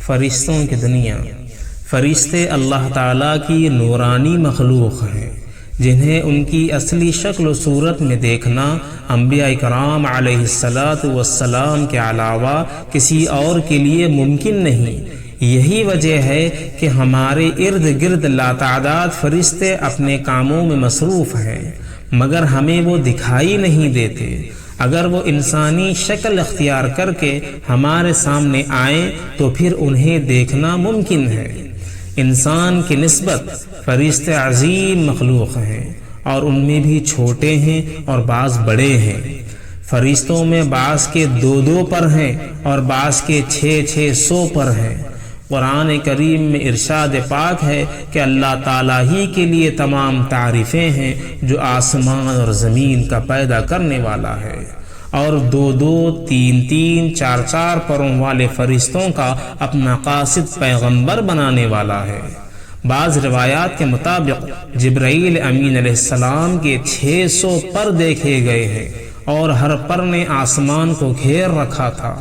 فرشتوں کی دنیا۔ فرشتے اللہ تعالیٰ کی نورانی مخلوق ہیں جنہیں ان کی اصلی شکل و صورت میں دیکھنا انبیاء کرام علیہ السلام کے علاوہ کسی اور کے لیے ممکن نہیں۔ یہی وجہ ہے کہ ہمارے ارد گرد لاتعداد فرشتے اپنے کاموں میں مصروف ہیں، مگر ہمیں وہ دکھائی نہیں دیتے۔ اگر وہ انسانی شکل اختیار کر کے ہمارے سامنے آئیں تو پھر انہیں دیکھنا ممکن ہے۔ انسان کی نسبت فرشتے عظیم مخلوق ہیں اور ان میں بھی چھوٹے ہیں اور بعض بڑے ہیں۔ فرشتوں میں بعض کے 2 پر ہیں اور بعض کے 600 پر ہیں۔ قرآن کریم میں ارشاد پاک ہے کہ اللہ تعالیٰ ہی کے لیے تمام تعریفیں ہیں جو آسمان اور زمین کا پیدا کرنے والا ہے، اور 2 3 4 پروں والے فرشتوں کا اپنا قاصد پیغمبر بنانے والا ہے۔ بعض روایات کے مطابق جبرائیل امین علیہ السلام کے 600 پر دیکھے گئے ہیں اور ہر پر نے آسمان کو گھیر رکھا تھا۔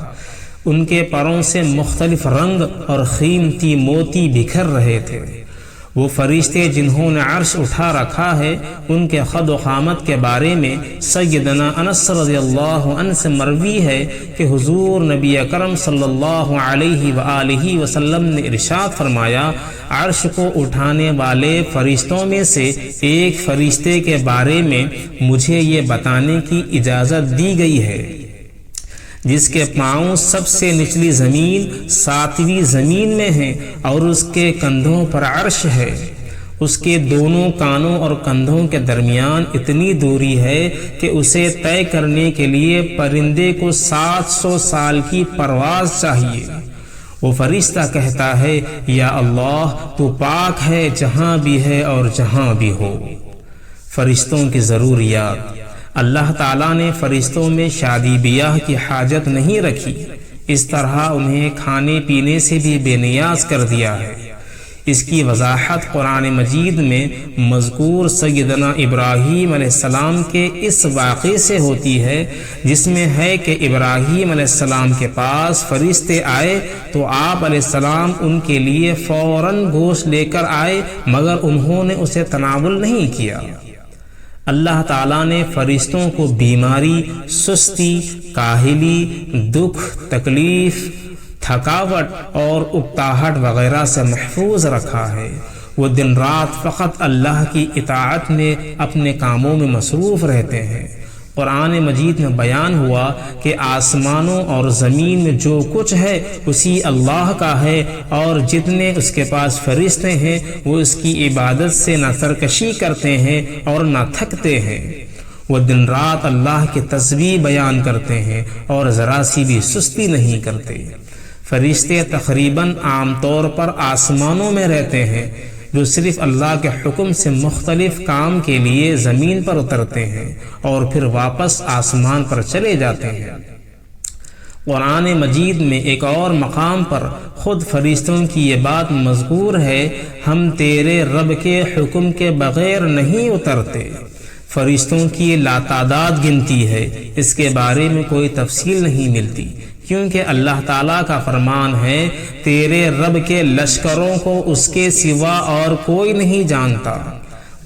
ان کے پروں سے مختلف رنگ اور قیمتی موتی بکھر رہے تھے۔ وہ فرشتے جنہوں نے عرش اٹھا رکھا ہے، ان کے قد و قامت کے بارے میں سیدنا انس رضی اللہ عنہ سے مروی ہے کہ حضور نبی اکرم صلی اللہ علیہ وآلہ وسلم نے ارشاد فرمایا، عرش کو اٹھانے والے فرشتوں میں سے ایک فرشتے کے بارے میں مجھے یہ بتانے کی اجازت دی گئی ہے جس کے پاؤں سب سے نچلی زمین 7ویں زمین میں ہیں اور اس کے کندھوں پر عرش ہے۔ اس کے دونوں کانوں اور کندھوں کے درمیان اتنی دوری ہے کہ اسے طے کرنے کے لیے پرندے کو 700 سال کی پرواز چاہیے۔ وہ فرشتہ کہتا ہے، یا اللہ تو پاک ہے جہاں بھی ہے اور جہاں بھی ہو۔ فرشتوں کی ضروریات۔ اللہ تعالیٰ نے فرشتوں میں شادی بیاہ کی حاجت نہیں رکھی، اس طرح انہیں کھانے پینے سے بھی بے نیاز کر دیا ہے۔ اس کی وضاحت قرآن مجید میں مذکور سیدنا ابراہیم علیہ السلام کے اس واقعے سے ہوتی ہے، جس میں ہے کہ ابراہیم علیہ السلام کے پاس فرشتے آئے تو آپ علیہ السلام ان کے لیے فوراً گوشت لے کر آئے، مگر انہوں نے اسے تناول نہیں کیا۔ اللہ تعالیٰ نے فرشتوں کو بیماری، سستی، کاہلی، دکھ، تکلیف، تھکاوٹ اور اکتاہٹ وغیرہ سے محفوظ رکھا ہے۔ وہ دن رات فقط اللہ کی اطاعت میں اپنے کاموں میں مصروف رہتے ہیں۔ قرآن مجید میں بیان ہوا کہ آسمانوں اور زمین میں جو کچھ ہے اسی اللہ کا ہے، اور جتنے اس کے پاس فرشتے ہیں وہ اس کی عبادت سے نہ سرکشی کرتے ہیں اور نہ تھکتے ہیں۔ وہ دن رات اللہ کی تسبیح بیان کرتے ہیں اور ذرا سی بھی سستی نہیں کرتے۔ فرشتے تقریباً عام طور پر آسمانوں میں رہتے ہیں، جو صرف اللہ کے حکم سے مختلف کام کے لیے زمین پر اترتے ہیں اور پھر واپس آسمان پر چلے جاتے ہیں۔ قرآن مجید میں ایک اور مقام پر خود فرشتوں کی یہ بات مذکور ہے، ہم تیرے رب کے حکم کے بغیر نہیں اترتے۔ فرشتوں کی لاتعداد گنتی ہے، اس کے بارے میں کوئی تفصیل نہیں ملتی، کیونکہ اللہ تعالیٰ کا فرمان ہے، تیرے رب کے لشکروں کو اس کے سوا اور کوئی نہیں جانتا۔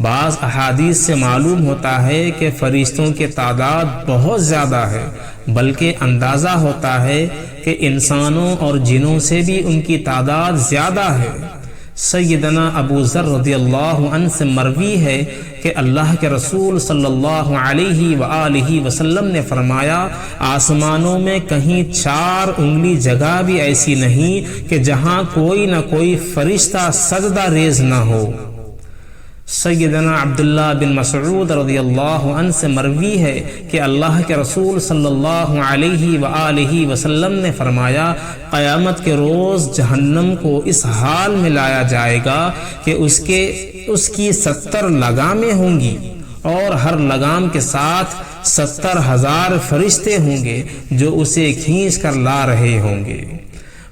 بعض احادیث سے معلوم ہوتا ہے کہ فرشتوں کی تعداد بہت زیادہ ہے، بلکہ اندازہ ہوتا ہے کہ انسانوں اور جنوں سے بھی ان کی تعداد زیادہ ہے۔ سیدنا ابو ذر رضی اللہ عنہ سے مروی ہے کہ اللہ کے رسول صلی اللہ علیہ وآلہ وسلم نے فرمایا، آسمانوں میں کہیں 4 انگلی جگہ بھی ایسی نہیں کہ جہاں کوئی نہ کوئی فرشتہ سجدہ ریز نہ ہو۔ سیدنا عبداللہ بن مسعود رضی اللہ عنہ سے مروی ہے کہ اللہ کے رسول صلی اللہ علیہ وآلہ وسلم نے فرمایا، قیامت کے روز جہنم کو اس حال میں لایا جائے گا کہ اس کی 70 لگامیں ہوں گی، اور ہر لگام کے ساتھ 70,000 فرشتے ہوں گے جو اسے کھینچ کر لا رہے ہوں گے۔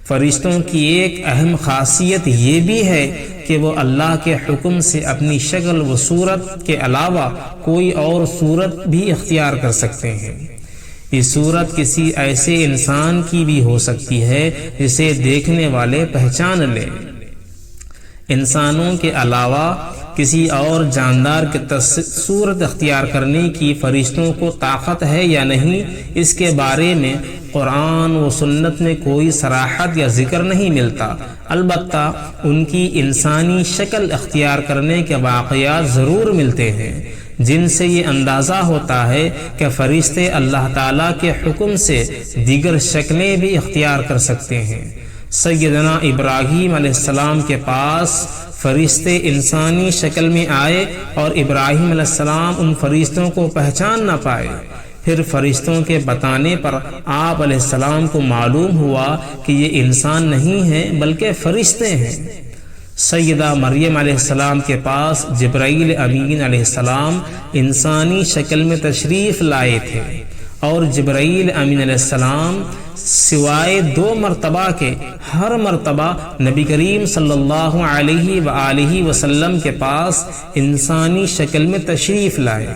فرشتوں کی ایک اہم خاصیت یہ بھی ہے کہ وہ اللہ کے حکم سے اپنی شکل و صورت کے علاوہ کوئی اور صورت بھی اختیار کر سکتے ہیں۔ یہ صورت کسی ایسے انسان کی بھی ہو سکتی ہے جسے دیکھنے والے پہچان لیں۔ انسانوں کے علاوہ کسی اور جاندار کی صورت اختیار کرنے کی فرشتوں کو طاقت ہے یا نہیں، اس کے بارے میں قرآن و سنت میں کوئی صراحت یا ذکر نہیں ملتا۔ البتہ ان کی انسانی شکل اختیار کرنے کے واقعات ضرور ملتے ہیں، جن سے یہ اندازہ ہوتا ہے کہ فرشتے اللہ تعالیٰ کے حکم سے دیگر شکلیں بھی اختیار کر سکتے ہیں۔ سیدنا ابراہیم علیہ السلام کے پاس فرشتے انسانی شکل میں آئے اور ابراہیم علیہ السلام ان فرشتوں کو پہچان نہ پائے۔ پھر فرشتوں کے بتانے پر آپ علیہ السلام کو معلوم ہوا کہ یہ انسان نہیں ہیں بلکہ فرشتے ہیں۔ سیدہ مریم علیہ السلام کے پاس جبرائیل امین علیہ السلام انسانی شکل میں تشریف لائے تھے، اور جبرائیل امین علیہ السلام سوائے 2 مرتبہ کے ہر مرتبہ نبی کریم صلی اللہ علیہ وآلہ وسلم کے پاس انسانی شکل میں تشریف لائے۔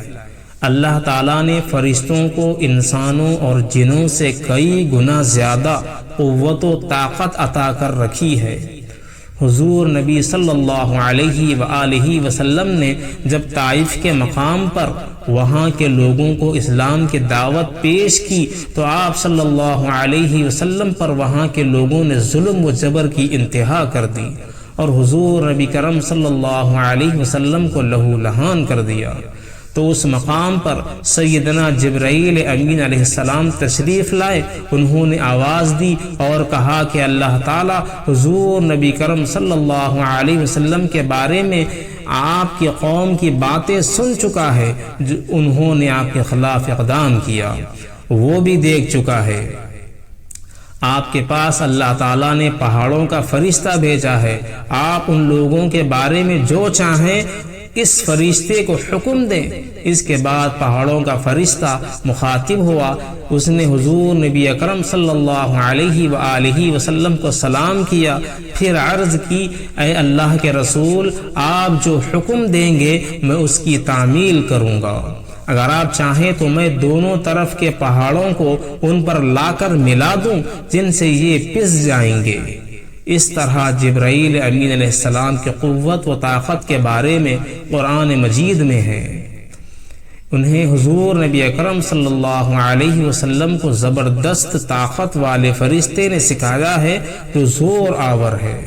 اللہ تعالیٰ نے فرشتوں کو انسانوں اور جنوں سے کئی گنا زیادہ قوت و طاقت عطا کر رکھی ہے۔ حضور نبی صلی اللہ علیہ وآلہ وسلم نے جب طائف کے مقام پر وہاں کے لوگوں کو اسلام کی دعوت پیش کی تو آپ صلی اللہ علیہ وسلم پر وہاں کے لوگوں نے ظلم و جبر کی انتہا کر دی، اور حضور نبی کرم صلی اللہ علیہ وسلم کو لہو لہان کر دیا۔ تو اس مقام پر سیدنا جبرائیل امین علیہ السلام تشریف لائے۔ انہوں نے آواز دی اور کہا کہ اللہ تعالیٰ حضور نبی کرم صلی اللہ علیہ وسلم کے بارے میں آپ کی قوم کی باتیں سن چکا ہے، جو انہوں نے آپ کے خلاف اقدام کیا وہ بھی دیکھ چکا ہے۔ آپ کے پاس اللہ تعالیٰ نے پہاڑوں کا فرشتہ بھیجا ہے، آپ ان لوگوں کے بارے میں جو چاہیں اس فرشتے کو حکم دیں۔ اس کے بعد پہاڑوں کا فرشتہ مخاطب ہوا، اس نے حضور نبی اکرم صلی اللہ علیہ وآلہ وسلم کو سلام کیا، پھر عرض کی اے اللہ کے رسول، آپ جو حکم دیں گے میں اس کی تعمیل کروں گا۔ اگر آپ چاہیں تو میں دونوں طرف کے پہاڑوں کو ان پر لا کر ملا دوں جن سے یہ پس جائیں گے۔ اس طرح جبرائیل امین علیہ السلام کی قوت و طاقت کے بارے میں قرآن مجید میں ہے۔ انہیں حضور نبی اکرم صلی اللہ علیہ وسلم کو زبردست طاقت والے فرشتے نے سکھایا ہے جو زور آور ہے۔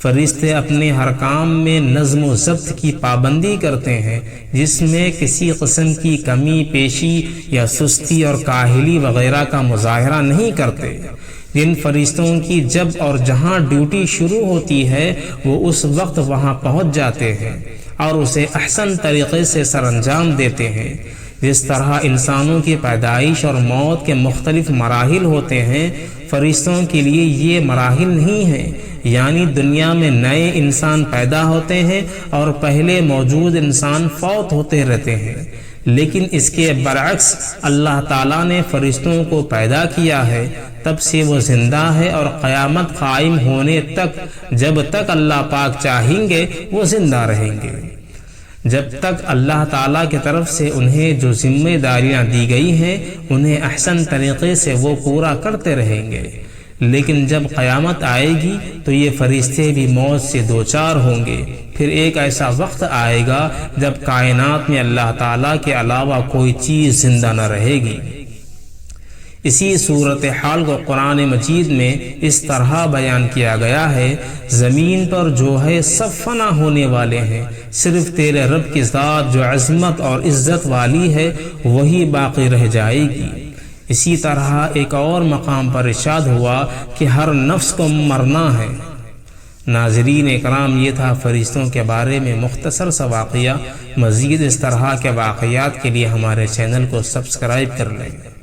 فرشتے اپنے ہر کام میں نظم و ضبط کی پابندی کرتے ہیں، جس میں کسی قسم کی کمی پیشی یا سستی اور کاہلی وغیرہ کا مظاہرہ نہیں کرتے۔ جن فرشتوں کی جب اور جہاں ڈیوٹی شروع ہوتی ہے وہ اس وقت وہاں پہنچ جاتے ہیں اور اسے احسن طریقے سے سر انجام دیتے ہیں۔ جس طرح انسانوں کی پیدائش اور موت کے مختلف مراحل ہوتے ہیں، فرشتوں کے لیے یہ مراحل نہیں ہیں، یعنی دنیا میں نئے انسان پیدا ہوتے ہیں اور پہلے موجود انسان فوت ہوتے رہتے ہیں، لیکن اس کے برعکس اللہ تعالیٰ نے فرشتوں کو پیدا کیا ہے، تب سے وہ زندہ ہے اور قیامت قائم ہونے تک جب تک اللہ پاک چاہیں گے وہ زندہ رہیں گے۔ جب تک اللہ تعالیٰ کی طرف سے انہیں جو ذمہ داریاں دی گئی ہیں انہیں احسن طریقے سے وہ پورا کرتے رہیں گے، لیکن جب قیامت آئے گی تو یہ فرشتے بھی موت سے دوچار ہوں گے۔ پھر ایک ایسا وقت آئے گا جب کائنات میں اللہ تعالیٰ کے علاوہ کوئی چیز زندہ نہ رہے گی۔ اسی صورتحال کو قرآن مجید میں اس طرح بیان کیا گیا ہے، زمین پر جو ہے سب فنا ہونے والے ہیں، صرف تیرے رب کی ذات جو عظمت اور عزت والی ہے وہی باقی رہ جائے گی۔ اسی طرح ایک اور مقام پر ارشاد ہوا کہ ہر نفس کو مرنا ہے۔ ناظرین اکرام، یہ تھا فرشتوں کے بارے میں مختصر سا واقعہ۔ مزید اس طرح کے واقعات کے لیے ہمارے چینل کو سبسکرائب کر لیں۔